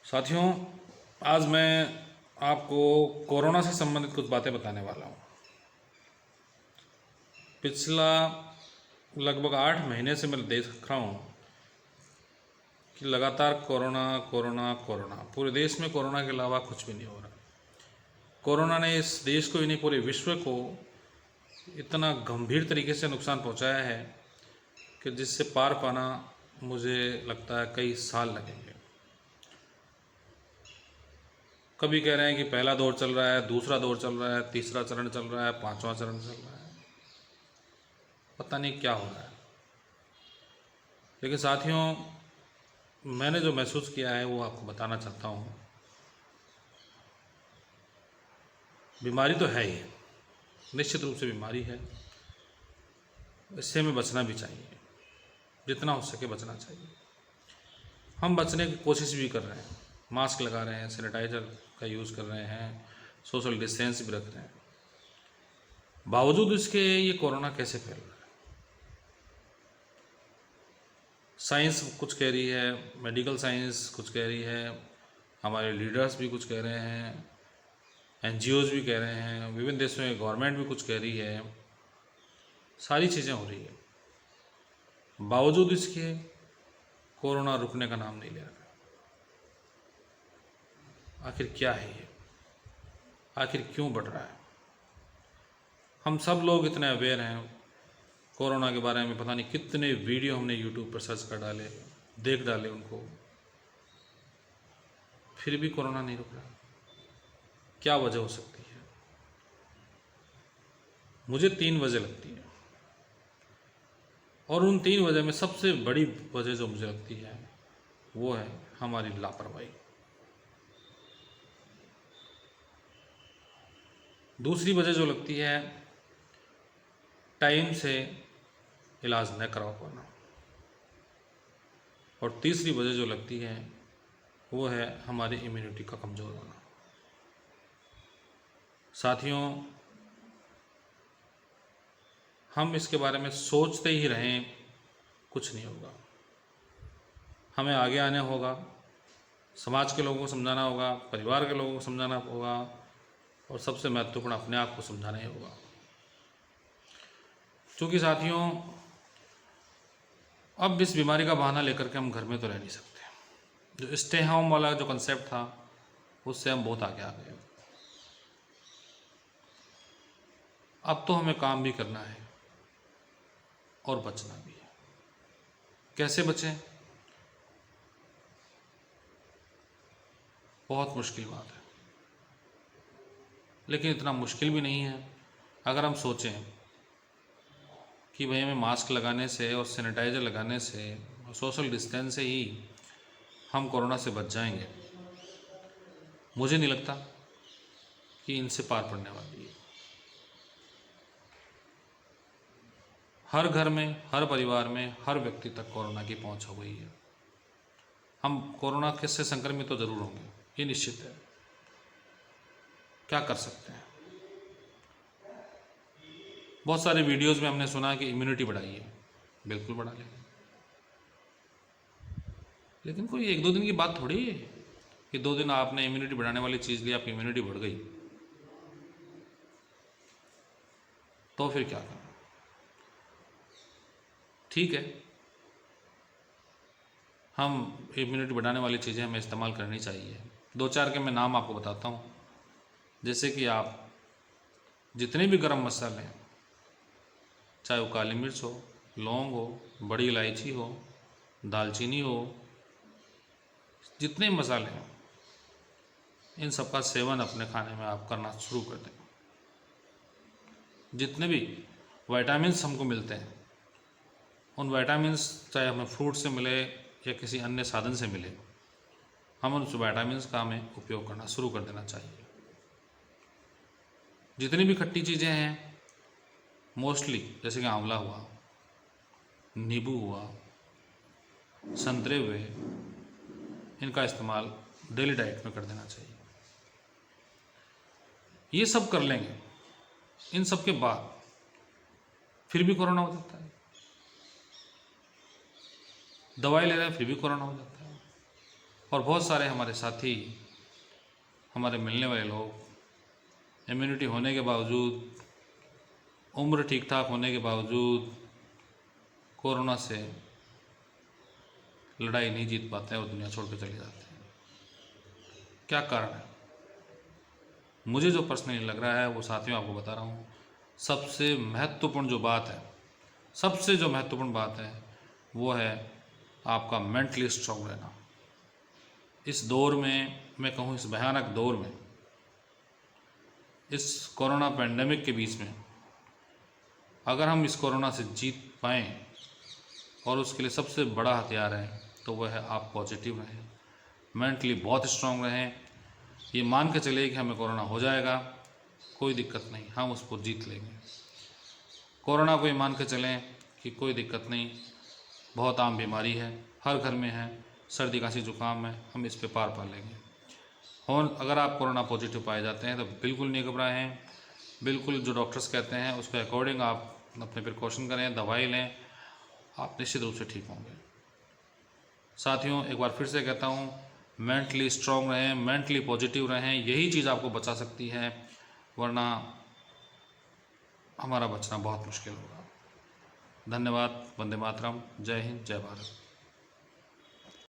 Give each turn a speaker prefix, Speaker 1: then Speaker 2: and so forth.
Speaker 1: साथियों, आज मैं आपको कोरोना से संबंधित कुछ बातें बताने वाला हूँ। पिछला लगभग 8 महीने से मैं देख रहा हूँ कि लगातार कोरोना कोरोना कोरोना, पूरे देश में कोरोना के अलावा कुछ भी नहीं हो रहा। कोरोना ने इस देश को ही नहीं, पूरे विश्व को इतना गंभीर तरीके से नुकसान पहुँचाया है कि जिससे पार पाना मुझे लगता है कई साल लगेंगे। कभी कह रहे हैं कि पहला दौर चल रहा है, दूसरा दौर चल रहा है, तीसरा चरण चल रहा है, पांचवा चरण चल रहा है, पता नहीं क्या हो रहा है। लेकिन साथियों, मैंने जो महसूस किया है वो आपको बताना चाहता हूँ। बीमारी तो है ही, निश्चित रूप से बीमारी है, इससे हमें बचना भी चाहिए, जितना हो सके बचना चाहिए। हम बचने की कोशिश भी कर रहे हैं, मास्क लगा रहे हैं, सैनिटाइज़र का यूज़ कर रहे हैं, सोशल डिस्टेंस भी रख रहे हैं। बावजूद इसके ये कोरोना कैसे फैल रहा है? साइंस कुछ कह रही है, मेडिकल साइंस कुछ कह रही है, हमारे लीडर्स भी कुछ कह रहे हैं, एनजीओज़ भी कह रहे हैं, विभिन्न देशों में गवर्नमेंट भी कुछ कह रही है, सारी चीज़ें हो रही है। बावजूद इसके कोरोना रुकने का नाम नहीं ले रहा। आखिर क्या है ये? आखिर क्यों बढ़ रहा है? हम सब लोग इतने अवेयर हैं कोरोना के बारे में, पता नहीं कितने वीडियो हमने यूट्यूब पर सर्च कर डाले, देख डाले उनको, फिर भी कोरोना नहीं रुक रहा। क्या वजह हो सकती है? मुझे 3 वजह लगती है, और उन 3 वजह में सबसे बड़ी वजह जो मुझे लगती है वो है हमारी लापरवाही। दूसरी वजह जो लगती है, टाइम से इलाज न करवा पाना। और तीसरी वजह जो लगती है वो है हमारी इम्यूनिटी का कमज़ोर होना। साथियों, हम इसके बारे में सोचते ही रहें, कुछ नहीं होगा। हमें आगे आना होगा, समाज के लोगों को समझाना होगा, परिवार के लोगों को समझाना होगा, और सबसे महत्वपूर्ण अपने आप को समझाना ही होगा। क्योंकि साथियों, अब इस बीमारी का बहाना लेकर के हम घर में तो रह नहीं सकते। जो स्टे होम वाला जो कंसेप्ट था उससे हम बहुत आगे आ गए। अब तो हमें काम भी करना है और बचना भी है। कैसे बचें? बहुत मुश्किल बात है, लेकिन इतना मुश्किल भी नहीं है। अगर हम सोचें कि भाई हमें मास्क लगाने से और सैनिटाइज़र लगाने से और सोशल डिस्टेंस से ही हम कोरोना से बच जाएंगे, मुझे नहीं लगता कि इनसे पार पड़ने वाली है। हर घर में, हर परिवार में, हर व्यक्ति तक कोरोना की पहुंच हो गई है। हम कोरोना से संक्रमित तो जरूर होंगे, ये निश्चित है। क्या कर सकते हैं? बहुत सारे वीडियोस में हमने सुना कि इम्यूनिटी बढ़ाइए, बिल्कुल बढ़ा लेंगे, लेकिन कोई 1-2 दिन की बात थोड़ी है कि 2 दिन आपने इम्यूनिटी बढ़ाने वाली चीज़ ली, आपकी इम्यूनिटी बढ़ गई, तो फिर क्या करना? ठीक है, हम इम्यूनिटी बढ़ाने वाली चीज़ें हमें इस्तेमाल करनी चाहिए। 2-4 के मैं नाम आपको बताता हूँ। जैसे कि आप जितने भी गरम मसाले हैं, चाहे वो काली मिर्च हो, लौंग हो, बड़ी इलायची हो, दालचीनी हो, जितने मसाले हैं, इन सब का सेवन अपने खाने में आप करना शुरू कर दें। जितने भी विटामिन्स हमको मिलते हैं, उन विटामिन्स चाहे हमें फ्रूट से मिले या किसी अन्य साधन से मिले, हम उन विटामिन्स का हमें उपयोग करना शुरू कर देना चाहिए। जितनी भी खट्टी चीज़ें हैं, मोस्टली जैसे कि आंवला हुआ, नींबू हुआ, संतरे हुए, इनका इस्तेमाल डेली डाइट में कर देना चाहिए। ये सब कर लेंगे, इन सब के बाद फिर भी कोरोना हो जाता है। दवाई ले रहे हैं फिर भी कोरोना हो जाता है। और बहुत सारे हमारे साथी, हमारे मिलने वाले लोग इम्यूनिटी होने के बावजूद, उम्र ठीक ठाक होने के बावजूद कोरोना से लड़ाई नहीं जीत पाते हैं और दुनिया छोड़ के चले जाते हैं। क्या कारण है? मुझे जो पर्सनली लग रहा है वो साथियों आपको बता रहा हूँ। सबसे महत्वपूर्ण जो बात है, सबसे जो महत्वपूर्ण बात है वो है आपका मेंटली स्ट्रांग रहना। इस दौर में, मैं कहूँ इस भयानक दौर में, इस कोरोना पेंडेमिक के बीच में, अगर हम इस कोरोना से जीत पाएँ और उसके लिए सबसे बड़ा हथियार है तो वह है आप पॉजिटिव रहें, मेंटली बहुत स्ट्रांग रहें। ये मान के चलिए कि हमें कोरोना हो जाएगा, कोई दिक्कत नहीं, हम उसको जीत लेंगे। कोरोना को ये मान के चलें कि कोई दिक्कत नहीं, बहुत आम बीमारी है, हर घर में है, सर्दी खांसी जुकाम है, हम इस पे पार पा लेंगे। और अगर आप कोरोना पॉजिटिव पाए जाते हैं तो बिल्कुल नहीं घबराएं, बिल्कुल जो डॉक्टर्स कहते हैं उसके अकॉर्डिंग आप अपने प्रिकॉशन करें, दवाई लें, आप निश्चित रूप से ठीक होंगे। साथियों, एक बार फिर से कहता हूँ, मेंटली स्ट्रांग रहें, मेंटली पॉजिटिव रहें, यही चीज़ आपको बचा सकती है, वरना हमारा बचना बहुत मुश्किल होगा। धन्यवाद। वंदे मातरम। जय हिंद, जय भारत।